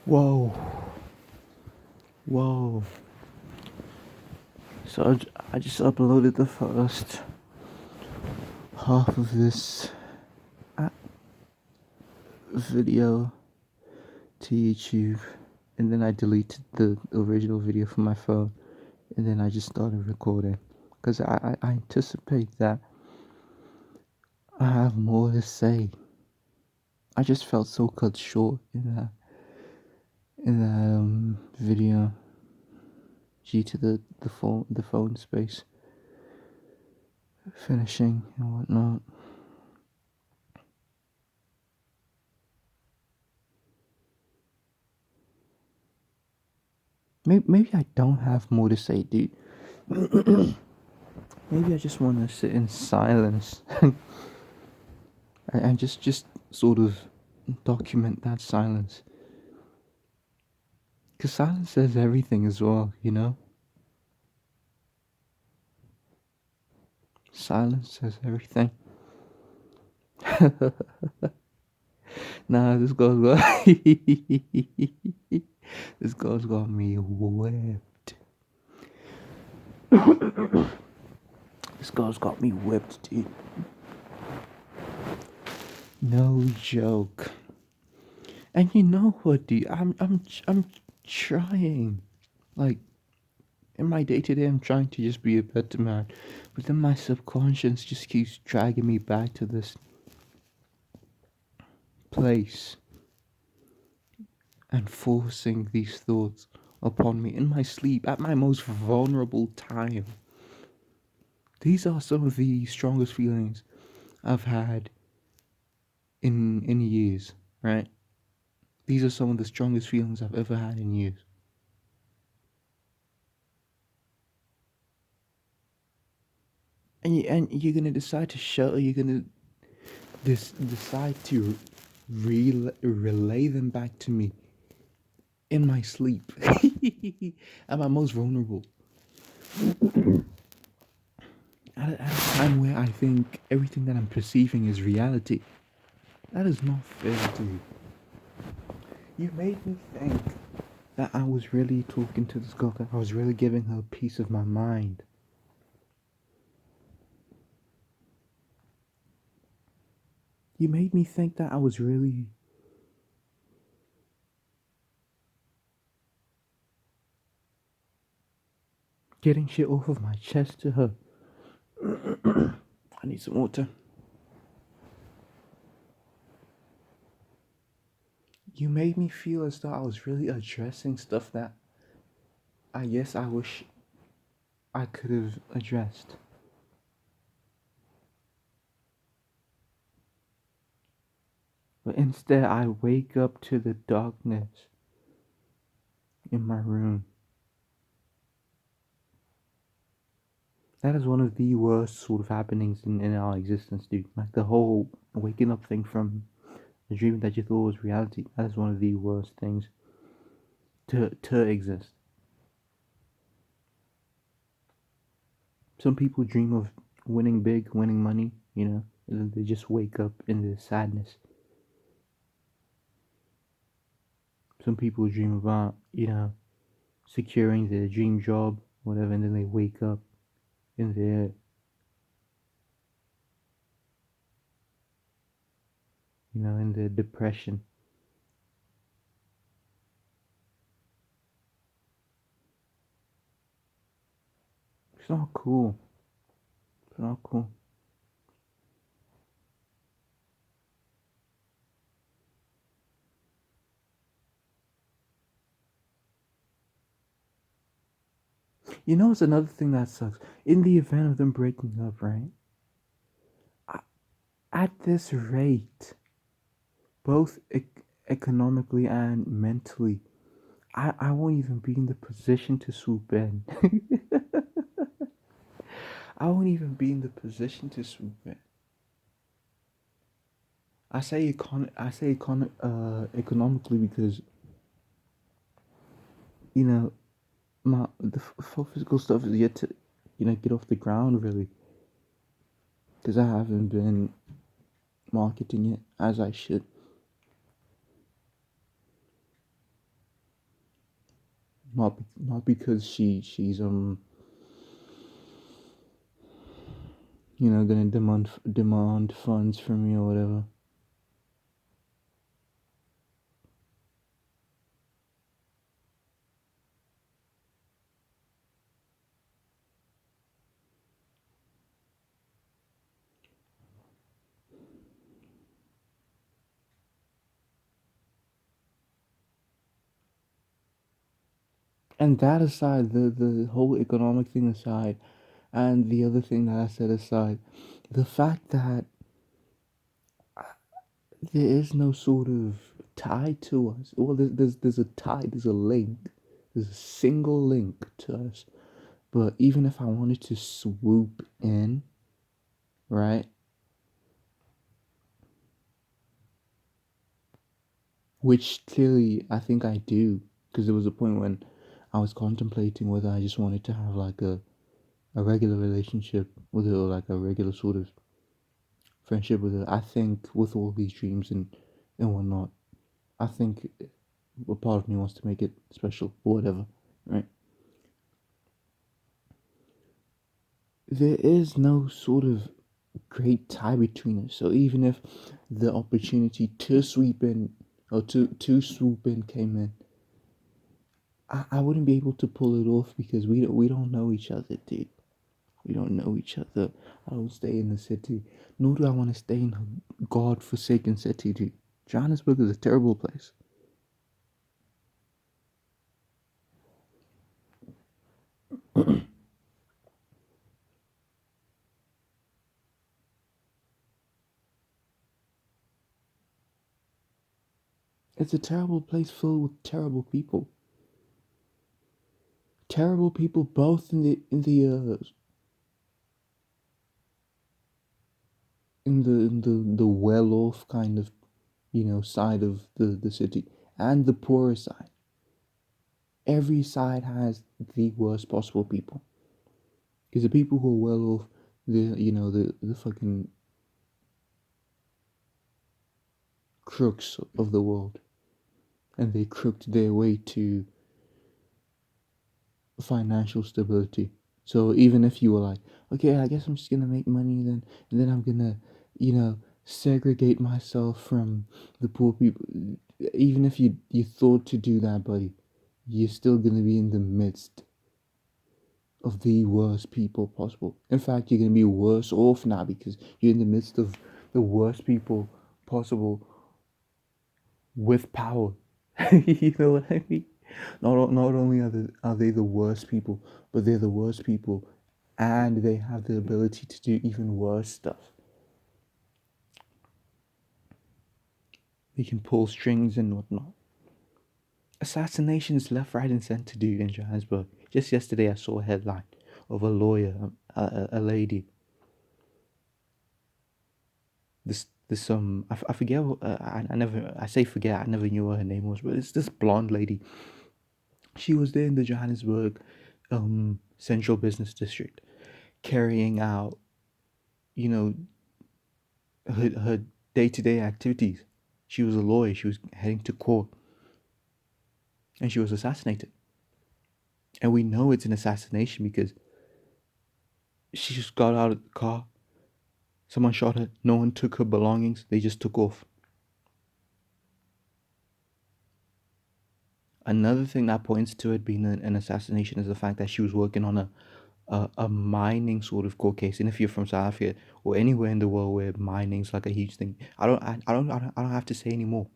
Whoa, whoa. So I just uploaded the first half of this video to YouTube, and then I deleted the original video from my phone, and then I just started recording because I anticipate that I have more to say. I just felt so cut short in that video due to the phone space finishing and whatnot. Maybe I don't have more to say, dude. Maybe I just want to sit in silence and just sort of document that silence. Because silence says everything as well, you know? Silence says everything. Nah, this girl's got this girl's got me whipped. This girl's got me whipped, dude. No joke. And you know what, dude? I'm trying. Like, in my day to day, I'm trying to just be a better man, but then my subconscious just keeps dragging me back to this place and forcing these thoughts upon me in my sleep at my most vulnerable time. These are some of the strongest feelings I've had in years, right? These are some of the strongest feelings I've ever had in years. And you're gonna decide to show. You're gonna decide to relay them back to me in my sleep at my most vulnerable. At a time where I think everything that I'm perceiving is reality. That is not fair, dude. You made me think that I was really talking to this girl, that I was really giving her a piece of my mind. You made me think that I was really getting shit off of my chest to her. I need some water. You made me feel as though I was really addressing stuff that I guess I wish I could have addressed. But instead, I wake up to the darkness in my room. That is one of the worst sort of happenings in our existence, dude. Like the whole waking up thing from a dream that you thought was reality. That is one of the worst things to exist. Some people dream of winning big, winning money, you know, and then they just wake up in this sadness. Some people dream about, you know, securing their dream job, whatever, and then they wake up in their, you know, in their depression. It's not cool. It's not cool. You know, it's another thing that sucks. In the event of them breaking up, right? At this rate, both economically and mentally, I won't even be in the position to swoop in. I won't even be in the position to swoop in. I say economically because, you know, the physical stuff is yet to, you know, get off the ground really, because I haven't been marketing it as I should. not because she's gonna demand funds from me or whatever. And that aside, the whole economic thing aside, and the other thing that I said aside, the fact that there is no sort of tie to us. Well, there's a tie, there's a link, there's a single link to us. But even if I wanted to swoop in, right, which clearly I think I do, because there was a point when I was contemplating whether I just wanted to have like a regular relationship with her, or like a regular sort of friendship with her. I think with all these dreams and whatnot, I think a part of me wants to make it special or whatever, right? There is no sort of great tie between us. So even if the opportunity to sweep in or to swoop in came in, I wouldn't be able to pull it off because we don't know each other, dude. We don't know each other. I don't stay in the city, nor do I want to stay in a god-forsaken city, dude. Johannesburg is a terrible place. It's a terrible place filled with terrible people. Terrible people, both in the well-off kind of side of the city, and the poorer side. Every side has the worst possible people. Because the people who are well off, the fucking crooks of the world, and they crooked their way to financial stability. So even if you were like, okay, I guess I'm just gonna make money then, and then I'm gonna, segregate myself from the poor people. Even if you thought to do that, buddy, you're still gonna be in the midst of the worst people possible. In fact, you're gonna be worse off now because you're in the midst of the worst people possible with power. You know what I mean? Not only are they the worst people, but they're the worst people, and they have the ability to do even worse stuff. They can pull strings and whatnot. Assassinations left, right, and center, dude, in Johannesburg. Just yesterday, I saw a headline of a lawyer, a lady. I forget what, I say forget, I never knew what her name was, but it's this blonde lady. She was there in the Johannesburg central business district, carrying out, you know, her day-to-day activities. She was a lawyer. She was heading to court, and she was assassinated. And we know it's an assassination because she just got out of the car. Someone shot her. No one took her belongings. They just took off. Another thing that points to it being an assassination is the fact that she was working on a mining sort of court case. And if you're from South Africa or anywhere in the world where mining's like a huge thing, I don't have to say anymore.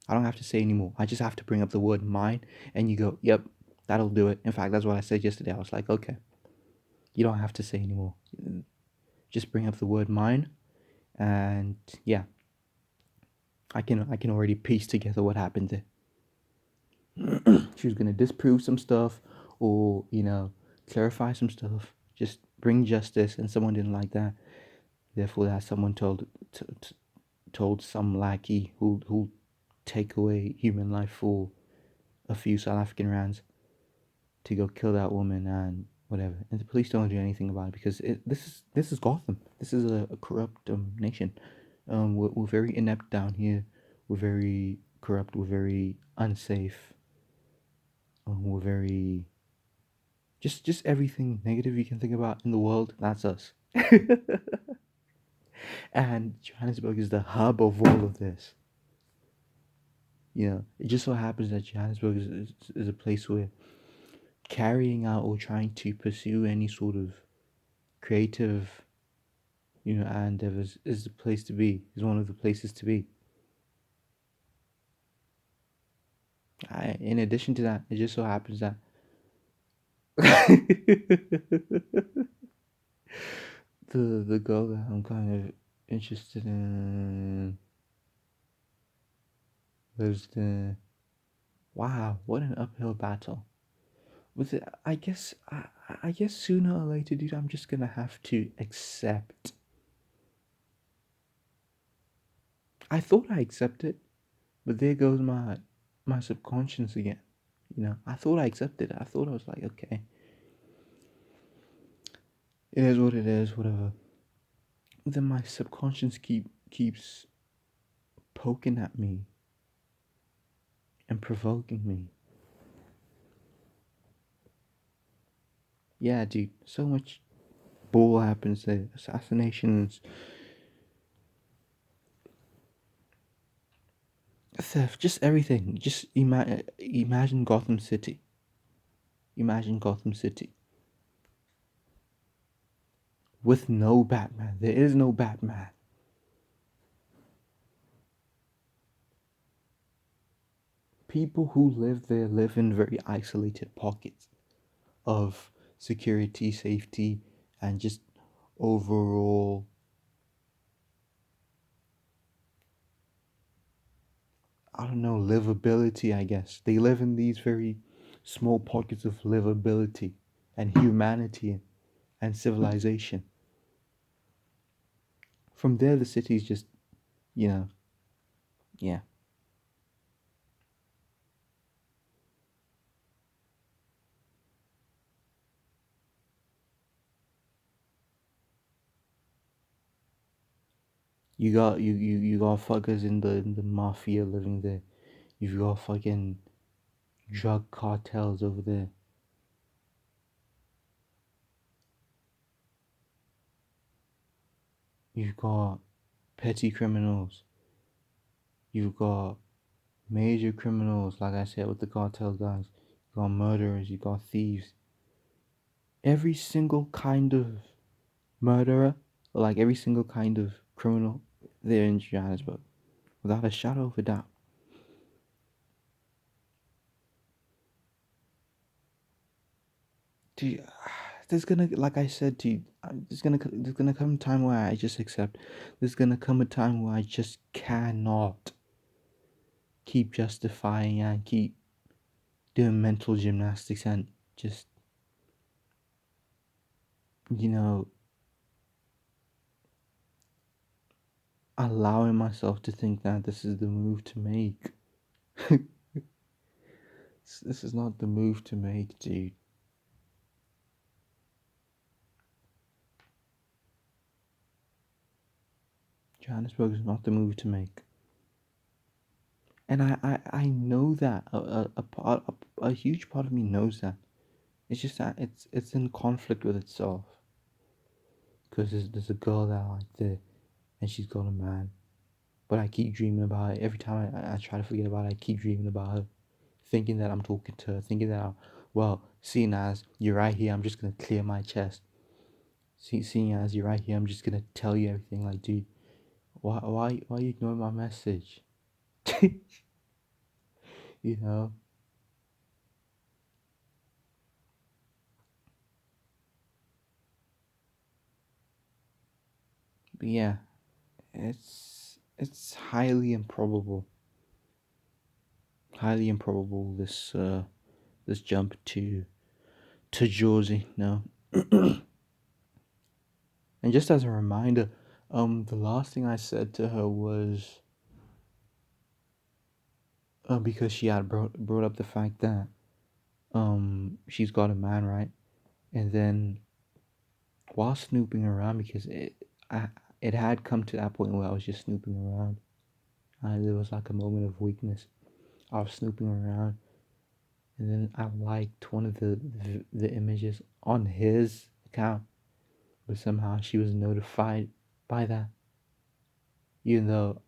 I don't have to say anymore. I just have to bring up the word mine, and you go, yep, that'll do it. In fact, that's what I said yesterday. I was like, okay, you don't have to say anymore. Just bring up the word mine, and yeah, I can already piece together what happened there. She was gonna disprove some stuff, or clarify some stuff. Just bring justice, and someone didn't like that. Therefore, that someone told some lackey who'll take away human life for a few South African rands to go kill that woman and whatever. And the police don't do anything about it because this is Gotham. This is a corrupt nation. We're very inept down here. We're very corrupt. We're very unsafe. We're very just everything negative you can think about in the world. That's us. And Johannesburg is the hub of all of this. You know, it just so happens that Johannesburg is a place where carrying out or trying to pursue any sort of creative, endeavors is the place to be. Is one of the places to be. In addition to that, it just so happens that the girl that I'm kind of interested in lives the. Wow, what an uphill battle. With it, I guess sooner or later, dude, I'm just gonna have to accept. I thought I accepted, but there goes my subconscious again. I thought I accepted it. I thought I was like, okay, it is what it is, whatever. Then my subconscious keeps poking at me and provoking me. Yeah, dude, so much bull happens there. Assassinations, theft, just everything. Just imagine Gotham City. Imagine Gotham City with no Batman. There is no Batman. People who live there live in very isolated pockets of security, safety, and just overall, I don't know, livability, I guess. They live in these very small pockets of livability and humanity and civilization. From there, the city's just, you know, yeah. You got fuckers in the mafia living there. You've got fucking drug cartels over there. You've got petty criminals. You've got major criminals, like I said, with the cartel guys. You got murderers. You got thieves. Every single kind of murderer, like every single kind of criminal, they're in Johannesburg, without a shadow of a doubt. Dude, there's gonna, like I said to you, there's gonna come a time where I just accept. There's gonna come a time where I just cannot keep justifying and keep doing mental gymnastics and just, you know, allowing myself to think that this is the move to make. This is not the move to make, dude. Johannesburg is not the move to make. And I know that a huge part of me knows that. It's just that it's in conflict with itself. Because there's a girl that I like there, and she's got a man. But I keep dreaming about it. Every time I try to forget about it, I keep dreaming about her. Thinking that I'm talking to her. Thinking that, well, seeing as you're right here, I'm just going to clear my chest. Seeing as you're right here, I'm just going to tell you everything. Like, dude, why are you ignoring my message? You know? But yeah, it's highly improbable this jump to Jersey. No. And just as a reminder, the last thing I said to her was, because she had brought up the fact that she's got a man, right? And then while snooping around, because it had come to that point where I was just snooping around. There was like a moment of weakness. I was snooping around, and then I liked one of the images on his account, but somehow she was notified by that, even though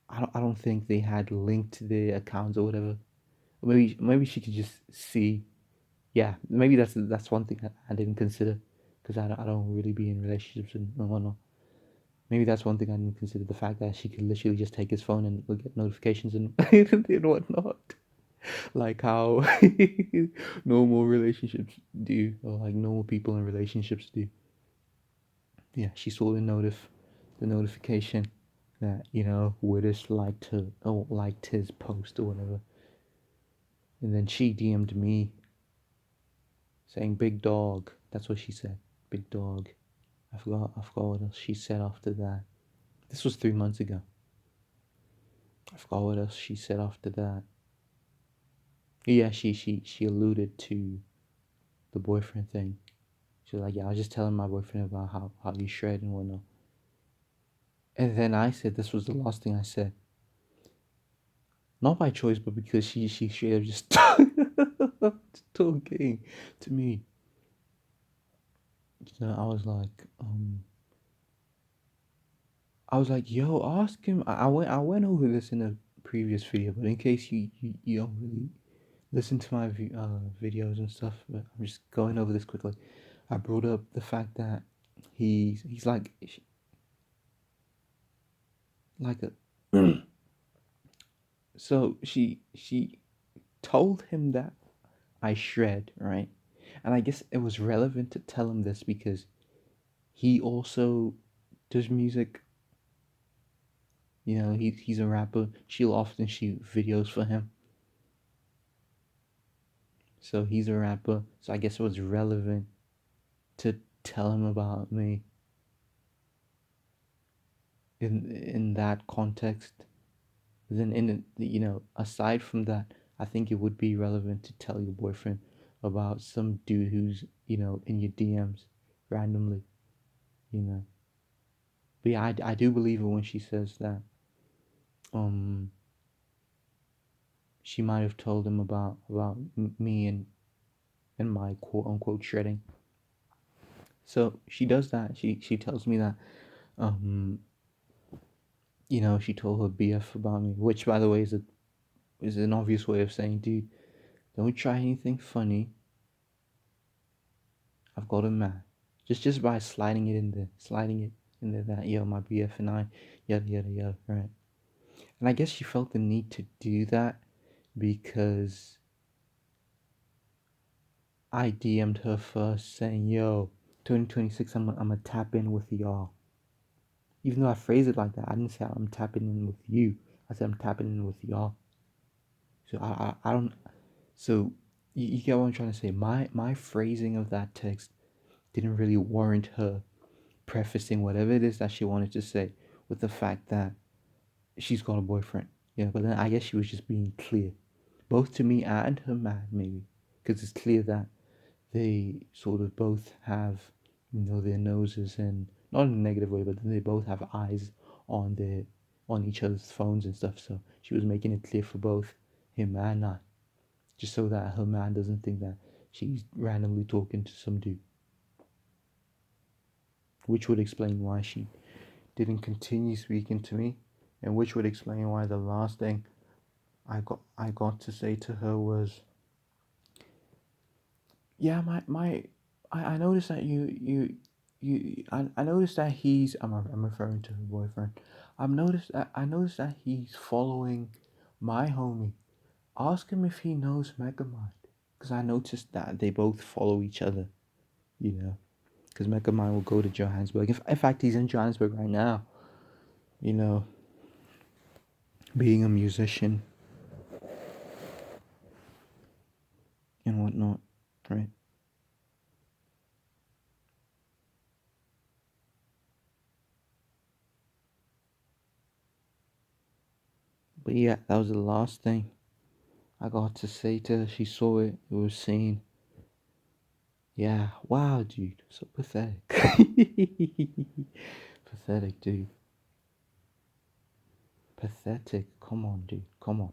I don't think they had linked the accounts or whatever. Maybe she could just see. Yeah, maybe that's one thing that I didn't consider, because I don't really be in relationships and whatnot. Maybe that's one thing I didn't consider, the fact that she could literally just take his phone and look at notifications and and whatnot, like how normal relationships do, or like normal people in relationships do. Yeah, she saw the notification that Widders liked his post or whatever, and then she DM'd me saying "big dog." That's what she said, "big dog." I forgot what else she said after that. This was 3 months ago. I forgot what else she said after that. Yeah, she alluded to the boyfriend thing. She was like, "Yeah, I was just telling my boyfriend about how you shred and whatnot." And then I said, this was the last thing I said, not by choice, but because she straight up just talking to me. I was like, yo, ask him. I went over this in a previous video, but in case you don't really listen to my videos and stuff, but I'm just going over this quickly. I brought up the fact that he's like a so she told him that I shred, right? And I guess it was relevant to tell him this because he also does music. He's a rapper. She'll often shoot videos for him. So he's a rapper. So I guess it was relevant to tell him about me in that context. Then aside from that, I think it would be relevant to tell your boyfriend about some dude who's, in your DMs randomly, you know. But yeah, I do believe her when she says that um she might have told him about me and my quote unquote shredding. So she does that. She tells me that um she told her BF about me, which by the way is an obvious way of saying, dude, don't try anything funny. I've got a man. Just by sliding it in there that my BF and I yada yada yada, right? And I guess she felt the need to do that because I DM'd her first saying, yo, 2026, I'm gonna tap in with y'all. Even though I phrased it like that, I didn't say I'm tapping in with you. I said I'm tapping in with y'all. So I don't. So you get what I'm trying to say. My phrasing of that text didn't really warrant her prefacing whatever it is that she wanted to say with the fact that she's got a boyfriend. Yeah, but then I guess she was just being clear, both to me and her man, maybe, because it's clear that they sort of both have, their noses, and not in a negative way, but then they both have eyes on each other's phones and stuff. So she was making it clear for both him and I, just so that her man doesn't think that she's randomly talking to some dude, which would explain why she didn't continue speaking to me, and which would explain why the last thing I got to say to her was, yeah, I noticed that I noticed that I'm referring to her boyfriend. I noticed that he's following my homie. Ask him if he knows Megamind, because I noticed that they both follow each other. Because Megamind will go to Johannesburg. In fact, he's in Johannesburg right now. You know, being a musician and whatnot, right? But yeah, that was the last thing I got to say to her. She saw it. It was seen. Yeah. Wow, dude. So pathetic. Pathetic, dude. Pathetic. Come on, dude. Come on.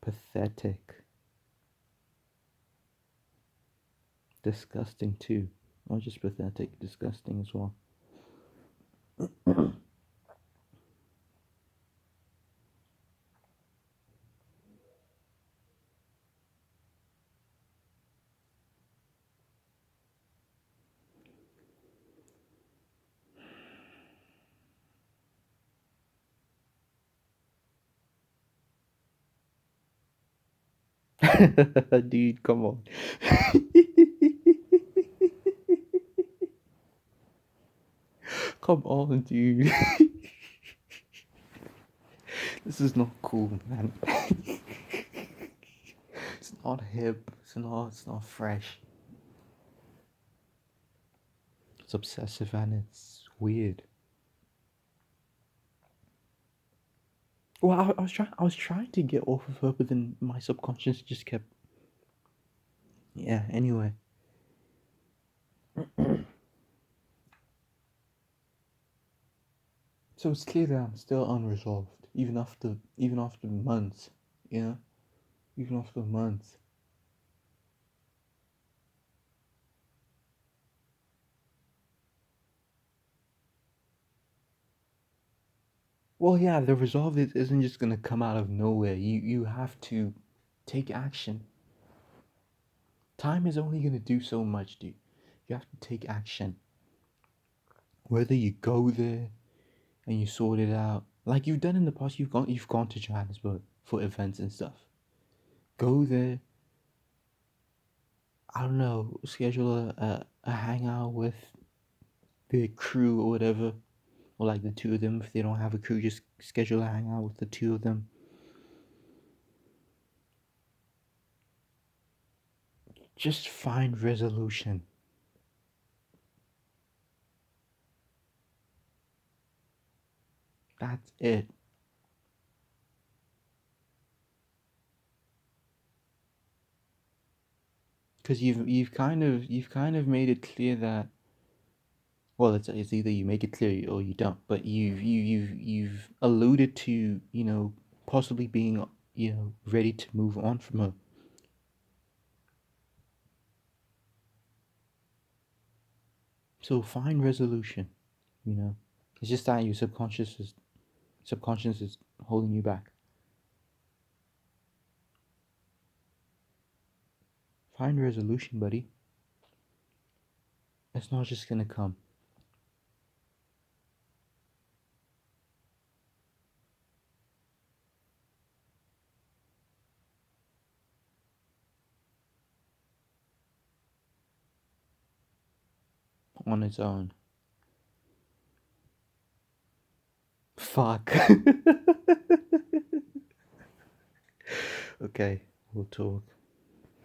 Pathetic. Disgusting too. Not just pathetic, disgusting as well. Dude, come on. Come on, dude. This is not cool, man. It's not hip. It's not fresh. It's obsessive and it's weird. Well, I was trying to get off of her, but then my subconscious just kept. Yeah. Anyway. So it's clear that I'm still unresolved, even after months. You know, even after months. Well, yeah, the resolve isn't just gonna come out of nowhere. You have to take action. Time is only gonna do so much, dude. You have to take action. Whether you go there and you sort it out, like you've done in the past, you've gone to Johannesburg for events and stuff. Go there. I don't know. Schedule a hangout with the crew or whatever, or like the two of them. If they don't have a crew, just schedule a hangout with the two of them. Just find resolution. That's it. Because you've kind of made it clear that, well, it's either you make it clear or you don't, but you've alluded to, possibly being, ready to move on from her. So find resolution. It's just that your subconscious is holding you back. Find resolution, buddy. It's not just gonna come on its own. Fuck. Okay, we'll talk.